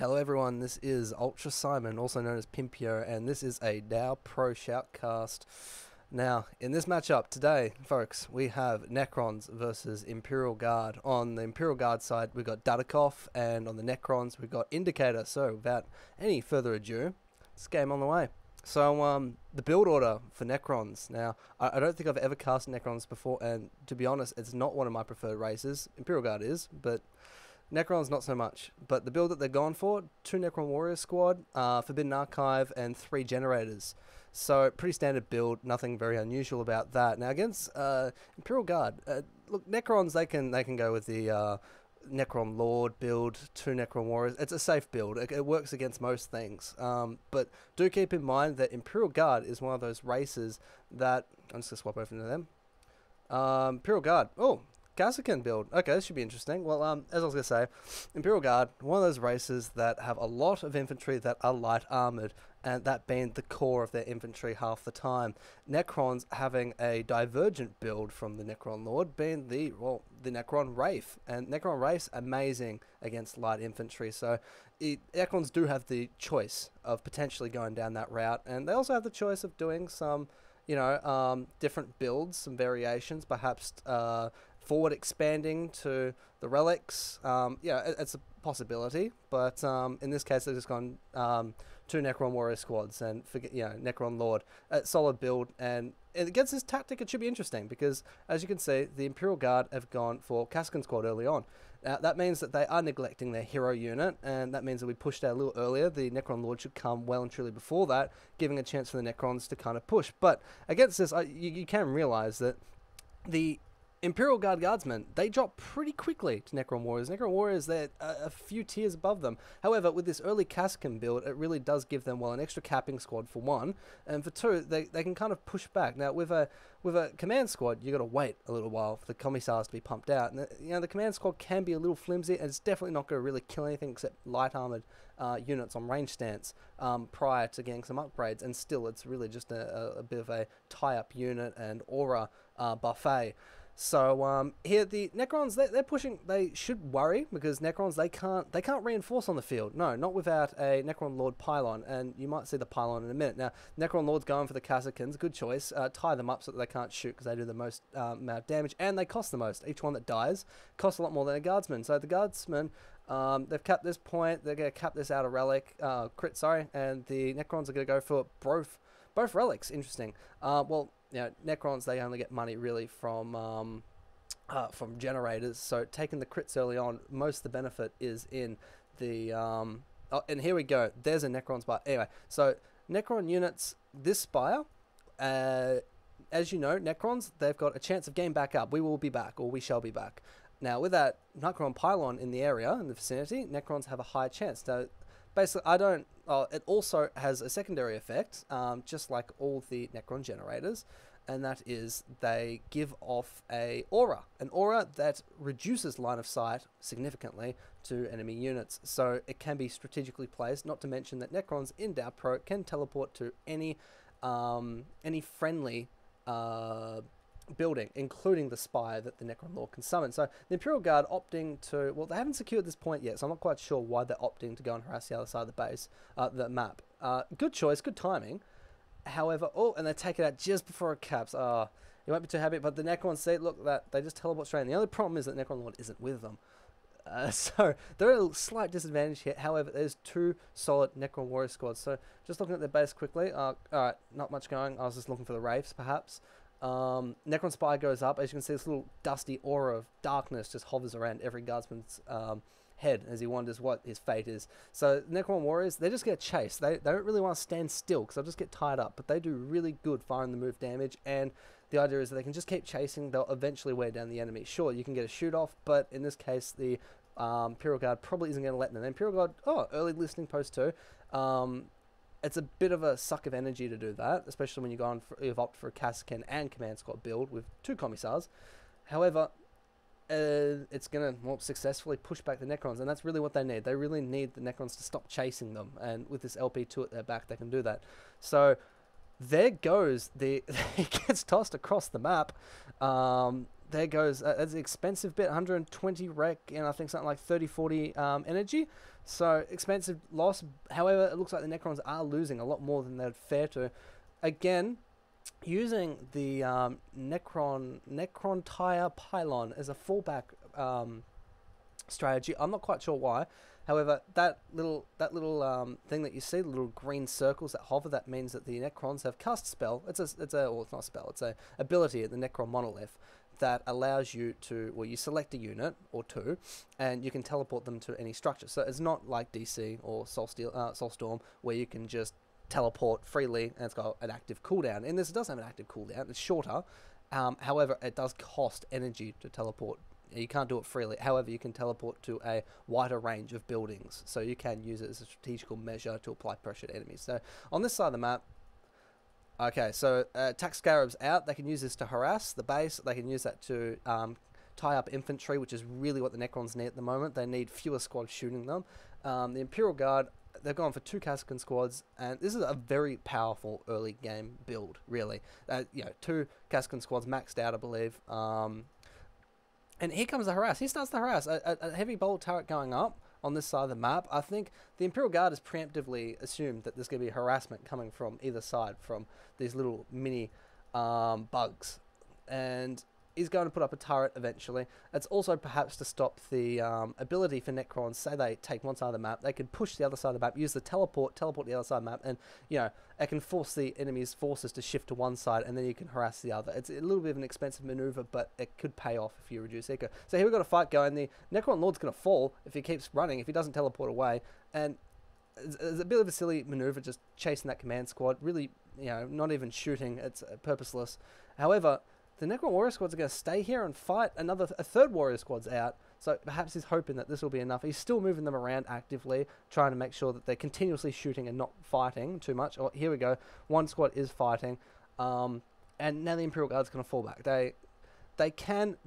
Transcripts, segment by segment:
Hello everyone, this is Ultra Simon, also known as Pimpio, and this is a DoWpro Shoutcast. Now, in this matchup today, folks, we have Necrons versus Imperial Guard. On the Imperial Guard side, we've got Dudikoff, and on the Necrons, we've got Indicator. So, without any further ado, this game on the way. So, the build order for Necrons. Now, I don't think I've ever cast Necrons before, and to be honest, it's not one of my preferred races. Imperial Guard is, but Necrons not so much. But the build that they're going for, 2 Necron Warrior Squad, Forbidden Archive, and 3 Generators. So, pretty standard build, nothing very unusual about that. Now, against Imperial Guard, look, Necrons, they can go with the Necron Lord build, 2 Necron Warriors. It's a safe build. It works against most things. But do keep in mind that Imperial Guard is one of those races that... I'm just going to swap over to them. Imperial Guard. Oh, Kasrkin build. Okay, this should be interesting. Well, as I was going to say, Imperial Guard, one of those races that have a lot of infantry that are light armoured, and that being the core of their infantry half the time. Necrons having a divergent build from the Necron Lord, being the Necron Wraith. And Necron Wraith's amazing against light infantry, so Necrons do have the choice of potentially going down that route, and they also have the choice of doing some, different builds, some variations, perhaps forward expanding to the relics. It's a possibility, but in this case they've just gone 2 Necron Warrior Squads and Necron Lord. Solid build, and against this tactic it should be interesting because, as you can see, the Imperial Guard have gone for Kasrkin Squad early on. Now that means that they are neglecting their hero unit, and that means that we pushed out a little earlier. The Necron Lord should come well and truly before that, giving a chance for the Necrons to kind of push. But against this, you can realize that the Imperial Guard Guardsmen, they drop pretty quickly to Necron Warriors. Necron Warriors, they're a few tiers above them. However, with this early Kasrkin build, it really does give them, an extra capping squad for 1, and for 2, they can kind of push back. Now, with a command squad, you got to wait a little while for the commissars to be pumped out. And the command squad can be a little flimsy, and it's definitely not going to really kill anything except light armored units on range stance prior to getting some upgrades. And still, it's really just a bit of a tie-up unit and aura buffet. So here the Necrons, they're pushing. They should worry because Necrons, they can't reinforce on the field. No, not without a Necron Lord pylon, and you might see the pylon in a minute. Now Necron Lord's going for the Kasrkins, good choice. Tie them up so that they can't shoot because they do the most amount of damage and they cost the most. Each one that dies costs a lot more than a Guardsman. So the Guardsmen, they've capped this point. They're going to cap this outer relic crit, and the Necrons are going to go for both relics. Interesting. Necrons, they only get money really from generators, so taking the crits early on, most of the benefit is in the and here we go, there's a Necron spire. Anyway, so Necron units, this spire, as you know, Necrons, they've got a chance of getting back up. We will be back, or we shall be back. Now with that Necron pylon in the area, in the vicinity, Necrons have a high chance. So basically, it also has a secondary effect, just like all the Necron generators, and that is they give off an aura that reduces line of sight significantly to enemy units. So it can be strategically placed, not to mention that Necrons in DoWpro can teleport to any friendly building, including the spire that the Necron Lord can summon. So the Imperial Guard opting to, well, they haven't secured this point yet, so I'm not quite sure why they're opting to go and harass the other side of the base, the map. Good choice, good timing. However, and they take it out just before it caps. You won't be too happy, but the Necrons see, look, that they just teleport straight in. The only problem is that Necron Lord isn't with them. So they're at a slight disadvantage here. However, there's 2 solid Necron Warrior Squads. So just looking at their base quickly, alright, not much going. I was just looking for the Wraiths, perhaps. Necron Spire goes up. As you can see, this little dusty aura of darkness just hovers around every Guardsman's head as he wonders what his fate is. So Necron Warriors, they just get chased. They don't really want to stand still because they'll just get tied up, but they do really good firing the move damage, and the idea is that they can just keep chasing. They'll eventually wear down the enemy. Sure, you can get a shoot off, but in this case the Imperial Guard probably isn't going to let them. The Imperial Guard, early listening post 2. It's a bit of a suck of energy to do that, especially when you've opted for a Kasrkin and Command Squad build with 2 commissars. However, it's going to successfully push back the Necrons, and that's really what they need. They really need the Necrons to stop chasing them, and with this LP2 at their back, they can do that. So there goes it gets tossed across the map. there goes, that's the expensive bit, 120 rec, and I think something like 30-40 energy. So, expensive loss. However, it looks like the Necrons are losing a lot more than they'd fair to. Again, using the Necron Tire Pylon as a fallback strategy. I'm not quite sure why. However, that little thing that you see, the little green circles that hover, that means that the Necrons have cast spell. Well, it's not a spell. It's a ability at the Necron monolith that allows you to, well, you select a unit or two, and you can teleport them to any structure. So it's not like DC or Soulstorm, where you can just teleport freely and it's got an active cooldown. And this doesn't have an active cooldown. It's shorter. However, it does cost energy to teleport. You can't do it freely. However, you can teleport to a wider range of buildings. So you can use it as a strategical measure to apply pressure to enemies. So on this side of the map, okay, so attack scarabs out. They can use this to harass the base. They can use that to tie up infantry, which is really what the Necrons need at the moment. They need fewer squads shooting them. The Imperial Guard, they've gone for 2 Kasrkin squads, and this is a very powerful early game build, really. 2 Kasrkin squads maxed out, I believe. And here comes the harass. He starts the harass. A heavy bolt turret going up on this side of the map. I think the Imperial Guard has preemptively assumed that there's going to be harassment coming from either side, from these little mini bugs. And is going to put up a turret eventually. It's also perhaps to stop the ability for Necrons, say they take one side of the map, they could push the other side of the map, use the teleport the other side of the map, and, it can force the enemy's forces to shift to one side, and then you can harass the other. It's a little bit of an expensive maneuver, but it could pay off if you reduce eco. So here we've got a fight going. The Necron Lord's going to fall if he keeps running, if he doesn't teleport away, and it's a bit of a silly maneuver, just chasing that command squad, really, not even shooting, it's purposeless. However, the Necron Warrior Squads are going to stay here and fight. A third Warrior Squad's out, so perhaps he's hoping that this will be enough. He's still moving them around actively, trying to make sure that they're continuously shooting and not fighting too much. Oh, here we go. One squad is fighting, and now the Imperial Guard's going to fall back. They can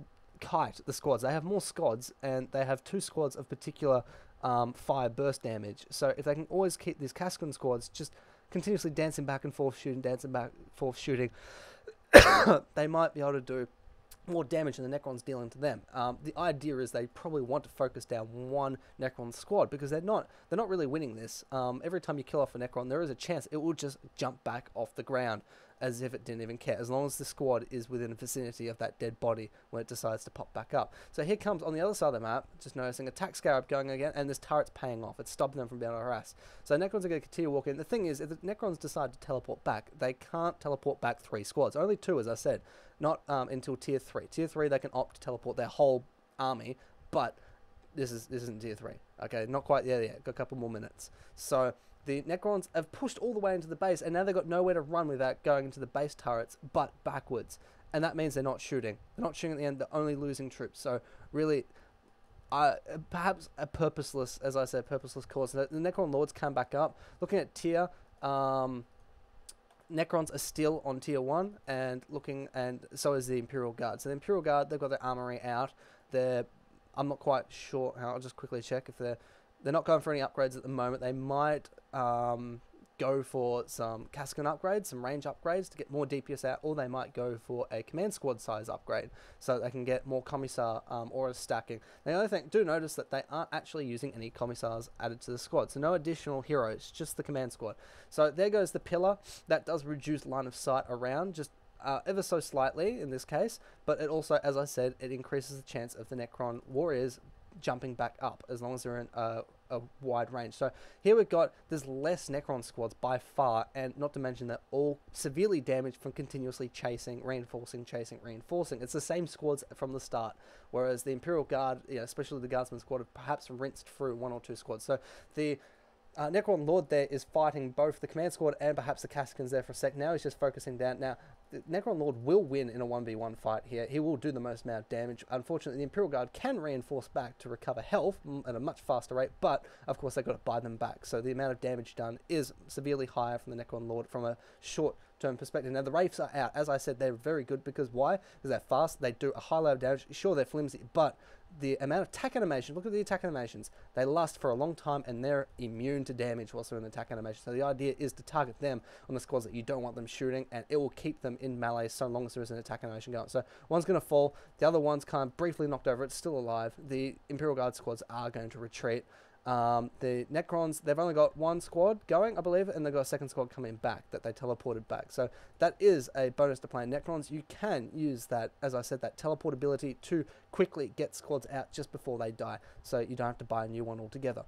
kite the squads. They have more squads, and they have 2 squads of particular fire burst damage. So if they can always keep these Kasrkin squads just continuously dancing back and forth, shooting, they might be able to do more damage than the Necrons dealing to them. The idea is they probably want to focus down one Necron squad, because they're not really winning this. Every time you kill off a Necron, there is a chance it will just jump back off the ground as if it didn't even care, as long as the squad is within the vicinity of that dead body when it decides to pop back up. So here comes, on the other side of the map, just noticing attack scarab going again, and this turret's paying off. It's stopping them from being able to harass. So Necrons are going to continue walking. The thing is, if the Necrons decide to teleport back, they can't teleport back 3 squads. Only 2, as I said. Not until tier 3. Tier 3, they can opt to teleport their whole army, but this isn't tier 3. Okay, not quite there yet. Got a couple more minutes. So the Necrons have pushed all the way into the base, and now they've got nowhere to run without going into the base turrets, but backwards. And that means they're not shooting. They're not shooting at the end. They're only losing troops. So really, perhaps a purposeless, as I said, purposeless cause. The Necron Lords come back up. Looking at tier, Necrons are still on tier 1, and so is the Imperial Guard. So the Imperial Guard, they've got their armory out. I'm not quite sure. I'll just quickly check if they're not going for any upgrades at the moment. They might go for some Kasrkin upgrades, some range upgrades to get more DPS out, or they might go for a command squad size upgrade so they can get more commissar aura stacking. The other thing, do notice that they aren't actually using any commissars added to the squad, so no additional heroes, just the command squad. So there goes the pillar. That does reduce line of sight around, just ever so slightly in this case, but it also, as I said, it increases the chance of the Necron warriors jumping back up as long as they're in a wide range. So here we've got, there's less Necron squads by far, and not to mention that all severely damaged from continuously chasing, reinforcing. It's the same squads from the start, whereas the Imperial Guard, especially the Guardsman squad, have perhaps rinsed through 1 or 2 squads. So the Necron Lord there is fighting both the command squad and perhaps the Kasrkins there for a sec. Now he's just focusing down. Now, the Necron Lord will win in a 1v1 fight here. He will do the most amount of damage. Unfortunately, the Imperial Guard can reinforce back to recover health at a much faster rate, but of course they've got to buy them back. So the amount of damage done is severely higher from the Necron Lord from a short-term perspective. Now, the Wraiths are out. As I said, they're very good because why? Because they're fast. They do a high level of damage. Sure, they're flimsy, but the amount of attack animation, look at the attack animations. They last for a long time and they're immune to damage whilst they're in the attack animation. So the idea is to target them on the squads that you don't want them shooting, and it will keep them in melee so long as there is an attack animation going. So one's going to fall, the other one's kind of briefly knocked over, it's still alive. The Imperial Guard squads are going to retreat. The Necrons, they've only got one squad going, I believe, and they've got a second squad coming back that they teleported back. So that is a bonus to playing Necrons. You can use that, as I said, that teleportability to quickly get squads out just before they die, so you don't have to buy a new one altogether.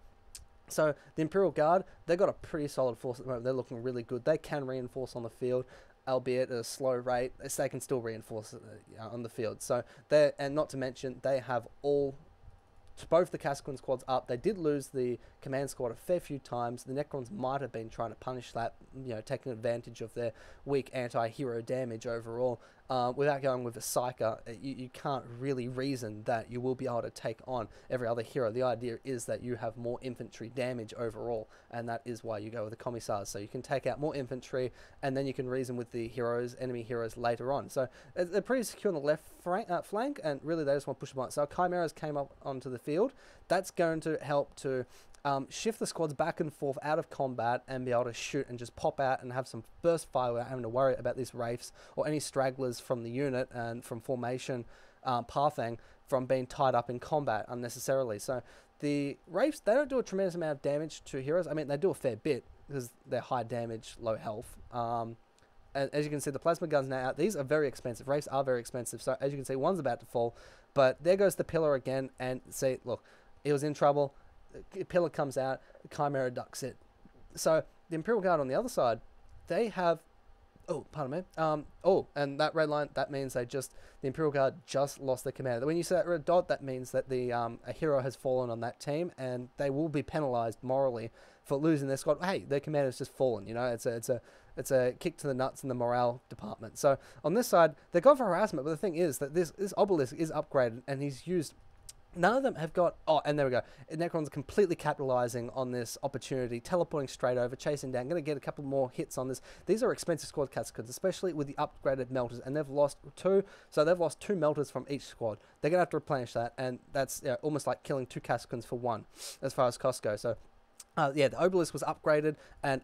So the Imperial Guard, they've got a pretty solid force at the moment. They're looking really good. They can reinforce on the field, albeit at a slow rate. They can still reinforce on the field. So and not to mention, they have both the Casquin squads up. They did lose the command squad a fair few times. The Necrons might have been trying to punish that, taking advantage of their weak anti-hero damage overall. Without going with a Psyker, you can't really reason that you will be able to take on every other hero. The idea is that you have more infantry damage overall, and that is why you go with the Commissars. So you can take out more infantry, and then you can reason with the enemy heroes later on. So they're pretty secure on the left flank, and really they just want to push them on. So Chimeras came up onto the field. That's going to help to shift the squads back and forth out of combat and be able to shoot and just pop out and have some burst fire without having to worry about these wraiths or any stragglers from the unit and from formation pathing from being tied up in combat unnecessarily. So the wraiths, they don't do a tremendous amount of damage to heroes. I mean, they do a fair bit because they're high damage, low health. And as you can see, the plasma guns now out. These are very expensive. Wraiths are very expensive. So as you can see, one's about to fall, but there goes the pillar again. And see, look, he was in trouble. The pillar comes out, the Chimera ducks it. So the Imperial Guard on the other side, they have, oh, pardon me, and that red line, that means the Imperial Guard just lost their commander. When you see that red dot, that means that a hero has fallen on that team, and they will be penalized morally for losing their squad. Hey, their commander's just fallen, it's a kick to the nuts in the morale department. So on this side, they've gone for harassment, but the thing is that this obelisk is upgraded, and he's used. None of them have got... Oh, and there we go. Necron's completely capitalizing on this opportunity, teleporting straight over, chasing down. Going to get a couple more hits on this. These are expensive squad cascades, especially with the upgraded melters, and they've lost two. So they've lost 2 melters from each squad. They're going to have to replenish that, and that's almost like killing 2 cascades for 1 as far as costs go. So, the obelisk was upgraded, and...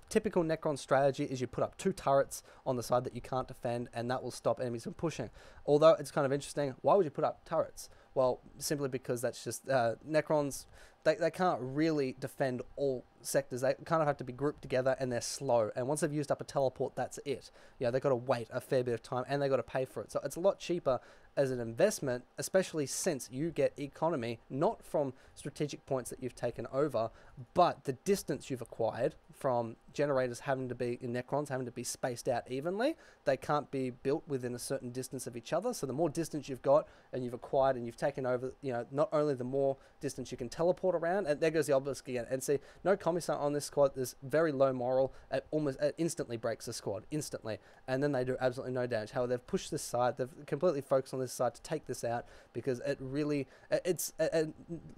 Typical Necron strategy is you put up 2 turrets on the side that you can't defend, and that will stop enemies from pushing. Although it's kind of interesting, why would you put up turrets? Well, simply because that's just Necrons. They can't really defend all sectors. They kind of have to be grouped together, and they're slow. And once they've used up a teleport, that's it. They've got to wait a fair bit of time, and they've got to pay for it. So it's a lot cheaper as an investment, especially since you get economy, not from strategic points that you've taken over, but the distance you've acquired from generators having to be, in Necrons, having to be spaced out evenly. They can't be built within a certain distance of each other. So the more distance you've got and you've acquired and you've taken over, not only the more distance you can teleport around, and there goes the obelisk again. And see, no commissar on this squad. There's very low moral. It instantly breaks the squad, instantly. And then they do absolutely no damage. However, they've pushed this side. They've completely focused on this side to take this out, because it really, it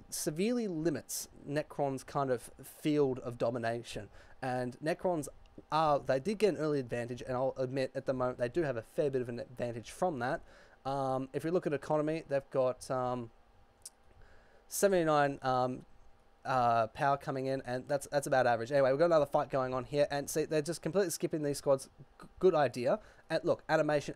severely limits Necron's kind of field of domination. And Necrons they did get an early advantage, and I'll admit at the moment they do have a fair bit of an advantage from that. If we look at economy, they've got 79 power coming in, and that's about average. Anyway, we've got another fight going on here, and see, they're just completely skipping these squads. Good idea. And look, animation.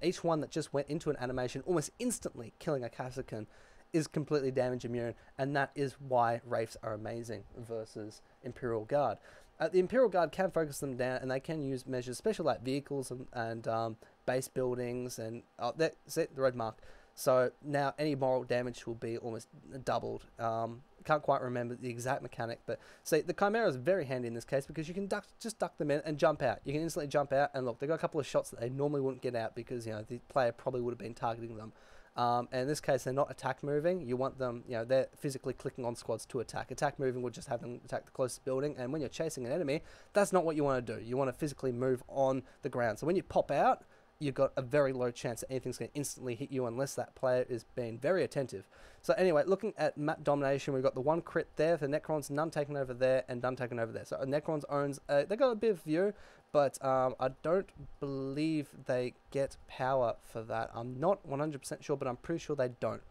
Each one that just went into an animation, almost instantly killing a Kassakan, is completely damage immune, and that is why Wraiths are amazing versus Imperial Guard. The Imperial Guard can focus them down, and they can use measures, especially like vehicles and base buildings, and see the red mark. So now any moral damage will be almost doubled. Can't quite remember the exact mechanic, but see, the Chimera is very handy in this case, because you can just duck them in and jump out. You can instantly jump out, and look, they've got a couple of shots that they normally wouldn't get out, because the player probably would have been targeting them. And in this case, they're not attack moving. You want them, they're physically clicking on squads to attack. Attack moving would just have them attack the closest building, and when you're chasing an enemy, that's not what you want to do. You want to physically move on the ground. So when you pop out, you've got a very low chance that anything's going to instantly hit you unless that player is being very attentive. So anyway, looking at map domination, we've got the 1 crit there for Necrons, none taken over there, and none taken over there. So Necrons owns, they got a bit of view, but I don't believe they get power for that. I'm not 100% sure, but I'm pretty sure they don't.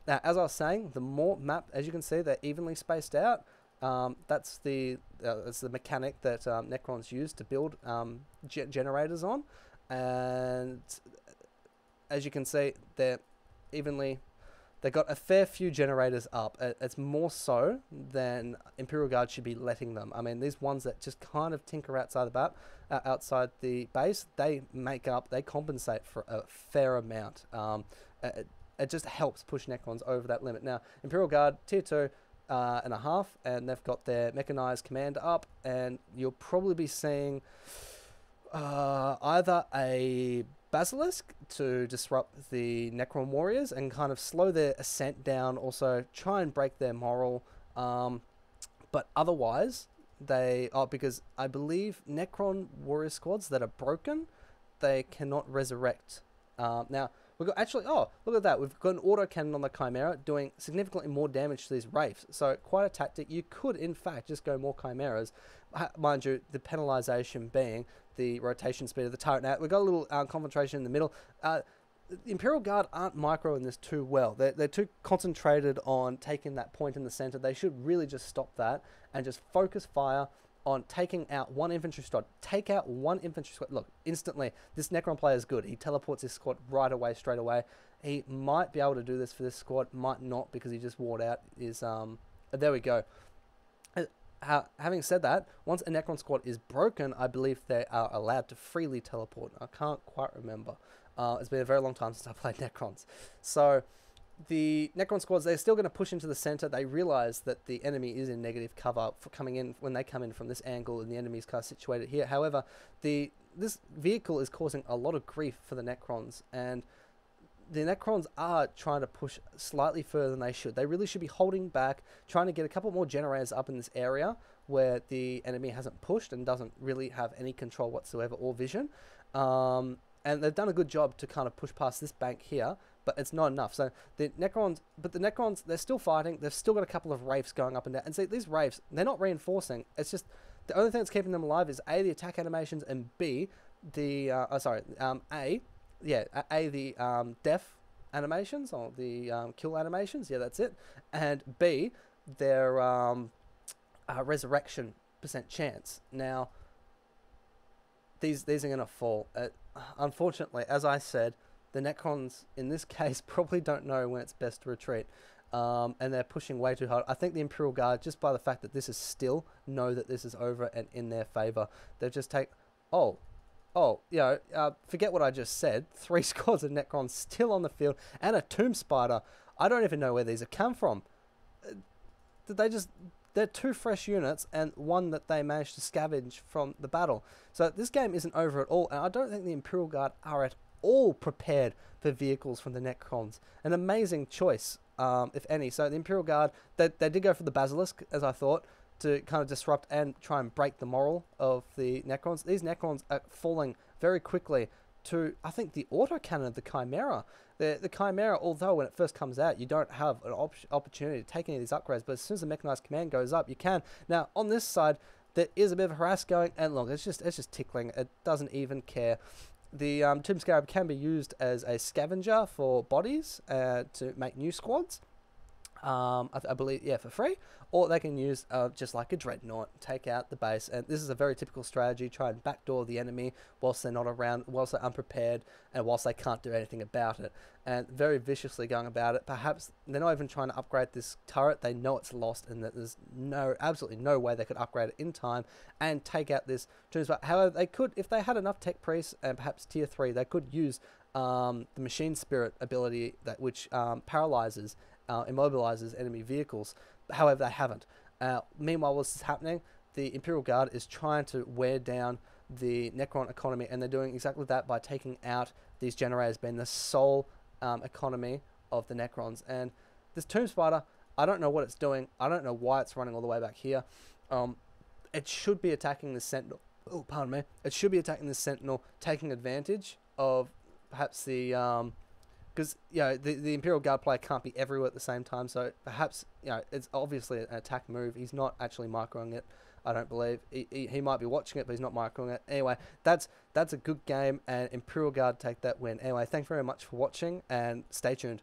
Now, as I was saying, the more map, as you can see, they're evenly spaced out. That's the mechanic that Necrons use to build generators on, and as you can see, they're evenly. They got a fair few generators up. It's more so than Imperial Guard should be letting them. I mean, these ones that just kind of tinker outside outside the base, they compensate for a fair amount. It just helps push Necrons over that limit. Now, Imperial Guard, tier 2 and a half, and they've got their mechanized commander up, and you'll probably be seeing either a Basilisk to disrupt the Necron warriors and kind of slow their ascent down, also try and break their morale. But otherwise, because I believe Necron warrior squads that are broken, they cannot resurrect. Now, we've got look at that. We've got an autocannon on the Chimera doing significantly more damage to these Wraiths. So quite a tactic. You could, in fact, just go more Chimeras. Mind you, the penalization being the rotation speed of the turret. Now, we've got a little confrontation in the middle. The Imperial Guard aren't microing this too well. They're too concentrated on taking that point in the center. They should really just stop that and just focus fire on taking out one infantry squad. Take out one infantry squad. Look, instantly, this Necron player is good. He teleports his squad right away, straight away. He might be able to do this for this squad, might not, because he just wore out his... there we go. Having said that, once a Necron squad is broken, I believe they are allowed to freely teleport. I can't quite remember. It's been a very long time since I played Necrons. So the Necron squads, they're still going to push into the center. They realize that the enemy is in negative cover for coming in when they come in from this angle, and the enemy's kind of situated here. However, this vehicle is causing a lot of grief for the Necrons, and the Necrons are trying to push slightly further than they should. They really should be holding back, trying to get a couple more generators up in this area where the enemy hasn't pushed and doesn't really have any control whatsoever or vision. And they've done a good job to kind of push past this bank here, but it's not enough. So the Necrons, they're still fighting. They've still got a couple of Wraiths going up and down. And see, these Wraiths, they're not reinforcing. It's just the only thing that's keeping them alive is A, the attack animations, and B, the the death animations, or the kill animations, that's it, and B, their resurrection % chance. Now, these are going to fall. Unfortunately, as I said, the Necrons, in this case, probably don't know when it's best to retreat, and they're pushing way too hard. I think the Imperial Guard, just by the fact that this is still, know that this is over and in their favor. They've just forget what I just said. 3 squads of Necrons still on the field, and a Tomb Spider. I don't even know where these have come from. They're 2 fresh units, and one that they managed to scavenge from the battle. So this game isn't over at all, and I don't think the Imperial Guard are at all prepared for vehicles from the Necrons. An amazing choice, if any. So the Imperial Guard, they did go for the Basilisk, as I thought, to kind of disrupt and try and break the morale of the Necrons. These Necrons are falling very quickly to, I think, the autocannon of the Chimera. The Chimera, although when it first comes out, you don't have an opportunity to take any of these upgrades, but as soon as the mechanized command goes up, you can. Now, on this side, there is a bit of harass going, and look, it's just tickling. It doesn't even care. The Tomb Scarab can be used as a scavenger for bodies to make new squads. I believe, for free, or they can use just like a Dreadnought, take out the base, and this is a very typical strategy, try and backdoor the enemy whilst they're not around, whilst they're unprepared, and whilst they can't do anything about it, and very viciously going about it. Perhaps they're not even trying to upgrade this turret, they know it's lost, and that there's absolutely no way they could upgrade it in time and take out this Tomb Spider. However, they could, if they had enough tech priests, and perhaps tier 3, they could use the Machine Spirit ability, which paralyzes, immobilizes enemy vehicles. However, they haven't. Meanwhile, while this is happening, the Imperial Guard is trying to wear down the Necron economy, and they're doing exactly that by taking out these generators, being the sole economy of the Necrons. And this Tomb Spider, I don't know what it's doing. I don't know why it's running all the way back here. It should be attacking the Sentinel. Oh, pardon me. It should be attacking the Sentinel, taking advantage of perhaps the... because the Imperial Guard player can't be everywhere at the same time, so perhaps it's obviously an attack move. He's not actually microing it, I don't believe. He might be watching it, but he's not microing it. Anyway, that's a good game, and Imperial Guard take that win. Anyway, thanks very much for watching, and stay tuned.